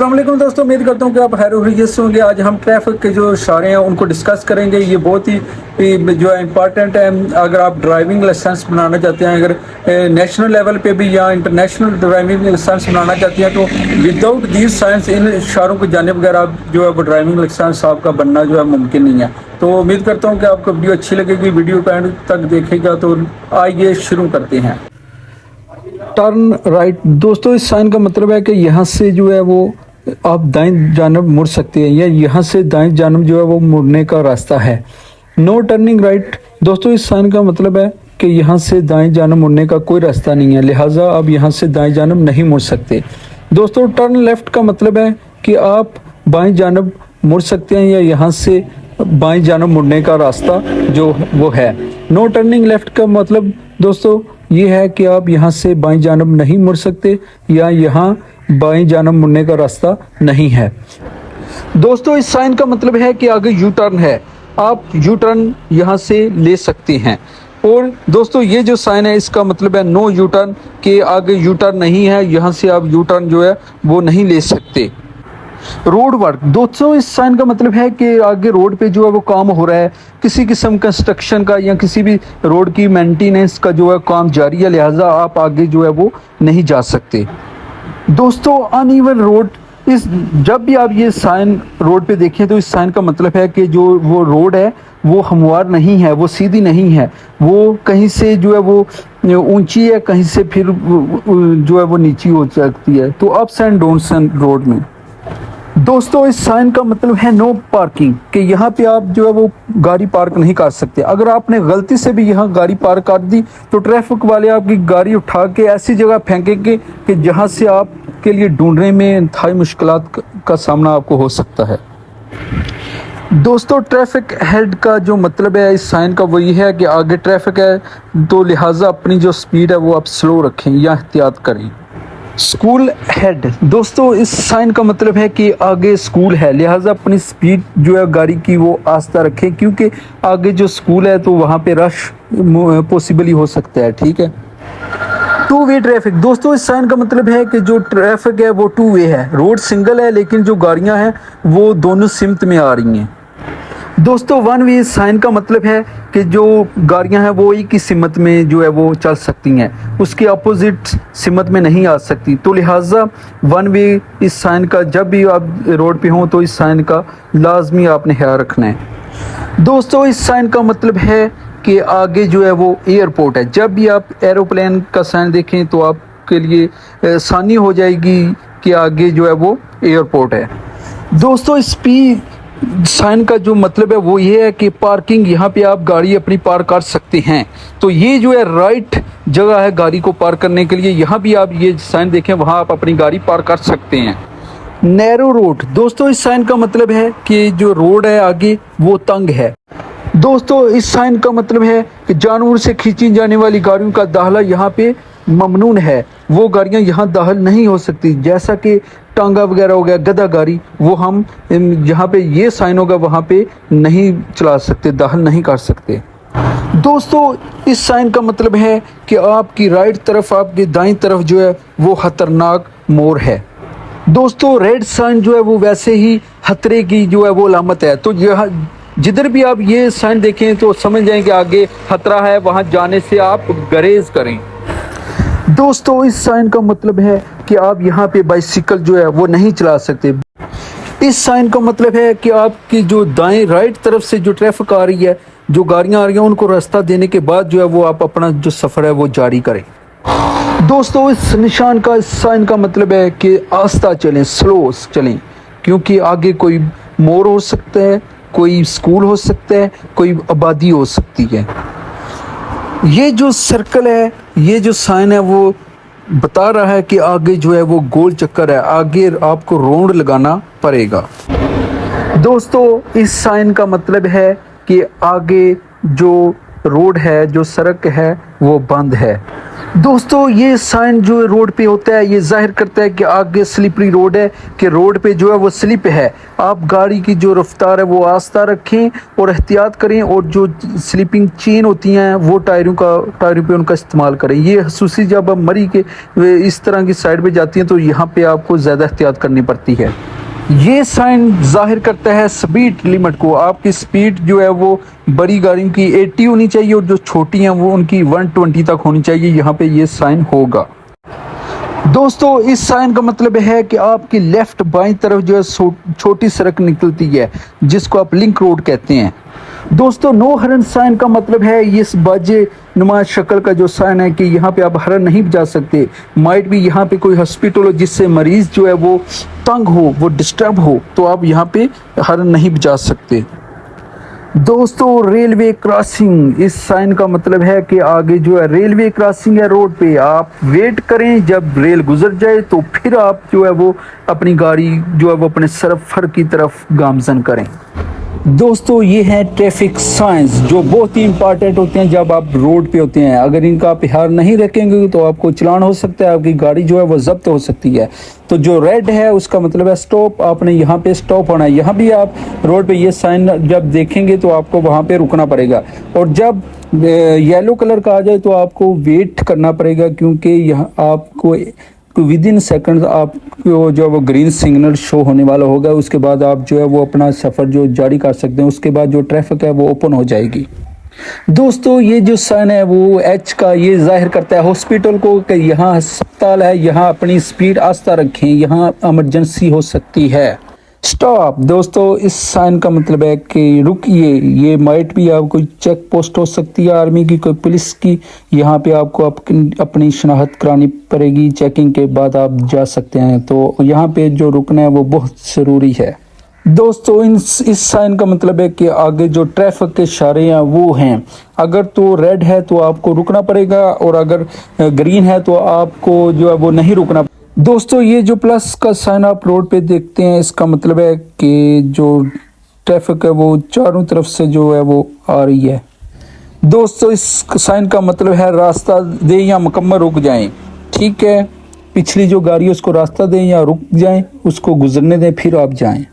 अस्सलाम वालेकुम दोस्तों, उम्मीद करता हूँ कि आप खैर खैरियत से होंगे। आज हम ट्रैफिक के जो इशारे हैं उनको डिस्कस करेंगे। ये बहुत ही जो है इम्पॉर्टेंट है। अगर आप ड्राइविंग लाइसेंस बनाना चाहते हैं, अगर नेशनल लेवल पे भी या इंटरनेशनल ड्राइविंग लाइसेंस बनाना चाहते हैं, तो विदाउट दीज साइंस इन इशारों की जानिब अगर आप जो है वो ड्राइविंग लाइसेंस आपका बनना जो है मुमकिन नहीं है। तो उम्मीद करता हूँ कि आपको वीडियो अच्छी लगेगी। वीडियो को एंड तक देखेगा। तो आइए शुरू करते हैं। टर्न राइट दोस्तों, इस साइन का मतलब है कि यहाँ से जो है वो आप दाएं जानब मुड़ सकते हैं या यहाँ से दाएं जानब जो है वो मुड़ने का रास्ता है। नो टर्निंग राइट दोस्तों, इस साइन का मतलब है कि यहाँ से दाएं जानब मुड़ने का कोई रास्ता नहीं है, लिहाजा आप यहाँ से दाएं जानब नहीं मुड़ सकते। दोस्तों टर्न लेफ्ट का मतलब है कि आप बाएं जानब मुड़ सकते हैं या यहाँ से बाएं जानब मुड़ने का रास्ता जो वो है। नो टर्निंग लेफ्ट का मतलब दोस्तों ये है कि आप यहाँ से बाएं जानब नहीं मुड़ सकते या यहाँ बाएं जानब मुड़ने का रास्ता नहीं है। दोस्तों इस साइन का मतलब है कि आगे यू टर्न है, आप यू टर्न यहाँ से ले सकते हैं। और दोस्तों ये जो साइन है इसका मतलब है नो यू टर्न, के आगे यू टर्न नहीं है, यहाँ से आप यू टर्न जो है वो नहीं ले सकते। रोड वर्क दोस्तों, इस साइन का मतलब है कि आगे रोड पे जो है वो काम हो रहा है, किसी किस्म कंस्ट्रक्शन का या किसी भी रोड की मेंटेनेंस का जो है काम जारी है, लिहाजा आप आगे जो है वो नहीं जा सकते। दोस्तों अनइवन रोड, इस जब भी आप ये साइन रोड पे देखें तो इस साइन का मतलब है कि जो वो रोड है वो हमवार नहीं है, वो सीधी नहीं है, वो कहीं से जो है वो ऊंची है, कहीं से फिर जो है वो नीची हो सकती है। तो अप्स एंड डाउन्स रोड में दोस्तों इस साइन का मतलब है नो पार्किंग, कि यहाँ पे आप जो है वो गाड़ी पार्क नहीं कर सकते। अगर आपने गलती से भी यहाँ गाड़ी पार्क कर दी तो ट्रैफिक वाले आपकी गाड़ी उठा के ऐसी जगह फेंकेंगे कि जहाँ से आपके लिए ढूंढने में इंतहाई मुश्किलात का सामना आपको हो सकता है। दोस्तों ट्रैफिक हेड का जो मतलब है इस साइन का वो ये है कि आगे ट्रैफिक है, तो लिहाजा अपनी जो स्पीड है वो आप स्लो रखें या एहतियात करें। स्कूल हेड दोस्तों, इस साइन का मतलब है कि आगे स्कूल है, लिहाजा अपनी स्पीड जो है गाड़ी की वो आस्था रखें, क्योंकि आगे जो स्कूल है तो वहाँ पे रश पॉसिबल ही हो सकता है। ठीक है। टू वे ट्रैफिक दोस्तों, इस साइन का मतलब है कि जो ट्रैफिक है वो टू वे है, रोड सिंगल है लेकिन जो गाड़ियाँ हैं वो दोनों सिमत में आ रही हैं। दोस्तों वन वे साइन का मतलब है कि जो गाड़ियां हैं वो एक ही सिमत में जो है वो चल सकती हैं, उसके अपोजिट सिमत में नहीं आ सकती। तो लिहाजा वन वे इस साइन का जब भी आप रोड पे हों तो इस साइन का लाजमी आपने ख्याल रखना है। दोस्तों इस साइन का मतलब है कि आगे जो है वो एयरपोर्ट है, जब भी आप एरोप्लेन का साइन देखें तो आपके लिए आसानी हो जाएगी कि आगे जो है वो एयरपोर्ट है। दोस्तों स्पीड साइन का जो मतलब है वो ये है कि पार्किंग, यहाँ पे आप गाड़ी अपनी पार्क कर सकते हैं। तो ये जो है राइट जगह है गाड़ी को पार्क करने के लिए, यहाँ भी आप ये साइन देखें वहाँ आप अपनी गाड़ी पार्क कर सकते हैं। नैरो रोड दोस्तों, इस साइन का मतलब है कि जो रोड है आगे वो तंग है। दोस्तों इस साइन का मतलब है कि जानवर से खींची जाने वाली गाड़ियों का दाखिला यहाँ पे ममनून है, वो गाड़ियाँ यहाँ दाखिल नहीं हो सकती, जैसा कि टांगा वगैरह हो गया, गधा गाड़ी, वो हम जहाँ पे ये साइन होगा वहाँ पे नहीं चला सकते, दाखिल नहीं कर सकते। दोस्तों इस साइन का मतलब है कि आपकी राइट तरफ, आपकी दाईं तरफ जो है वो खतरनाक मोड़ है। दोस्तों रेड साइन जो है वो वैसे ही खतरे की जो है वो अलामत है, तो यह जिधर भी आप ये साइन देखें तो समझ जाएं कि आगे खतरा है, वहाँ जाने से आप गरेज करें। दोस्तों इस साइन का मतलब है कि आप यहाँ पे बाइसिकल जो है वो नहीं चला सकते। इस साइन का मतलब है कि आपकी जो दाएं राइट तरफ से जो ट्रैफिक आ रही है, जो गाड़ियाँ आ रही हैं, उनको रास्ता देने के बाद जो है वो आप अपना जो सफ़र है वो जारी करें। दोस्तों इस निशान का, इस साइन का मतलब है कि आस्ता चलें, स्लो चलें, क्योंकि आगे कोई मोड़ हो सकता है, कोई स्कूल हो सकता है, कोई आबादी हो सकती है। ये जो सर्कल है, ये जो साइन है वो बता रहा है कि आगे जो है वो गोल चक्कर है, आगे आपको राउंड लगाना पड़ेगा। दोस्तों इस साइन का मतलब है कि आगे जो रोड है, जो सड़क है वो बंद है। दोस्तों ये साइन जो रोड पे होता है ये जाहिर करता है कि आगे स्लिपरी रोड है, कि रोड पे जो है वो स्लिप है। आप गाड़ी की जो रफ्तार है वो आस्ता रखें और एहतियात करें, और जो स्लिपिंग चेन होती हैं वो टायरों पे उनका इस्तेमाल करें। ये खसूसी जब आप मरी के इस तरह की साइड पे जाती हैं तो यहाँ पे आपको ज़्यादा एहतियात करनी पड़ती है। ये साइन जाहिर करता है स्पीड लिमिट को। आपकी स्पीड जो है वो बड़ी गाड़ियों की 80 होनी चाहिए और जो छोटी हैं वो उनकी 120 तक होनी चाहिए। यहाँ पे ये साइन होगा। दोस्तों इस साइन का मतलब है कि आपकी लेफ्ट बाईं तरफ जो है छोटी सड़क निकलती है, जिसको आप लिंक रोड कहते हैं। दोस्तों नो हरन साइन का मतलब है इस बाजे नुमा शक्ल का जो साइन है कि यहाँ पे आप हरन नहीं बजा सकते। माइट भी यहाँ पे कोई हॉस्पिटल हो जिससे मरीज जो है वो तंग हो, वो डिस्टर्ब हो, तो आप यहाँ पे हरन नहीं बजा सकते। दोस्तों रेलवे क्रॉसिंग, इस साइन का मतलब है कि आगे जो है रेलवे क्रॉसिंग है रोड पे, आप वेट करें जब रेल गुजर जाए तो फिर आप जो है वो अपनी गाड़ी जो है वो अपने सफर की तरफ गामजन करें। दोस्तों ये है ट्रैफिक साइंस जो बहुत ही इंपॉर्टेंट होते हैं जब आप रोड पे होते हैं। अगर इनका आप ख्याल नहीं रखेंगे तो आपको चलान हो सकता है, आपकी गाड़ी जो है वो जब्त हो सकती है। तो जो रेड है उसका मतलब है स्टॉप, आपने यहाँ पे स्टॉप होना है। यहाँ भी आप रोड पे ये साइन जब देखेंगे तो आपको वहाँ पे रुकना पड़ेगा, और जब येलो कलर का आ जाए तो आपको वेट करना पड़ेगा, क्योंकि यहाँ आपको विद इन सेकंड आपको जो वो ग्रीन सिग्नल शो होने वाला होगा। उसके बाद आप जो है वो अपना सफ़र जो जारी कर सकते हैं। उसके बाद जो ट्रैफिक है वो ओपन हो जाएगी। दोस्तों ये जो साइन है वो एच का, ये जाहिर करता है हॉस्पिटल को कि यहाँ अस्पताल है, यहाँ अपनी स्पीड आस्ता रखें, यहाँ इमरजेंसी हो सकती है। स्टॉप, दोस्तों इस साइन का मतलब है कि रुकिए। ये माइट भी आप कोई चेक पोस्ट हो सकती है, आर्मी की, कोई पुलिस की। यहाँ पे आपको अपनी शनाख्त करानी पड़ेगी, चेकिंग के बाद आप जा सकते हैं। तो यहाँ पे जो रुकना है वो बहुत ज़रूरी है। दोस्तों इस साइन का मतलब है कि आगे जो ट्रैफिक के इशारे हैं वो हैं। अगर तो रेड है तो आपको रुकना पड़ेगा, और अगर ग्रीन है तो आपको जो है वो नहीं रुकना। दोस्तों ये जो प्लस का साइन आप रोड पे देखते हैं, इसका मतलब है कि जो ट्रैफिक है वो चारों तरफ से जो है वो आ रही है। दोस्तों इस साइन का मतलब है रास्ता दें या मुकम्मल रुक जाएं। ठीक है, पिछली जो गाड़ी है उसको रास्ता दें या रुक जाएं, उसको गुजरने दें, फिर आप जाएं।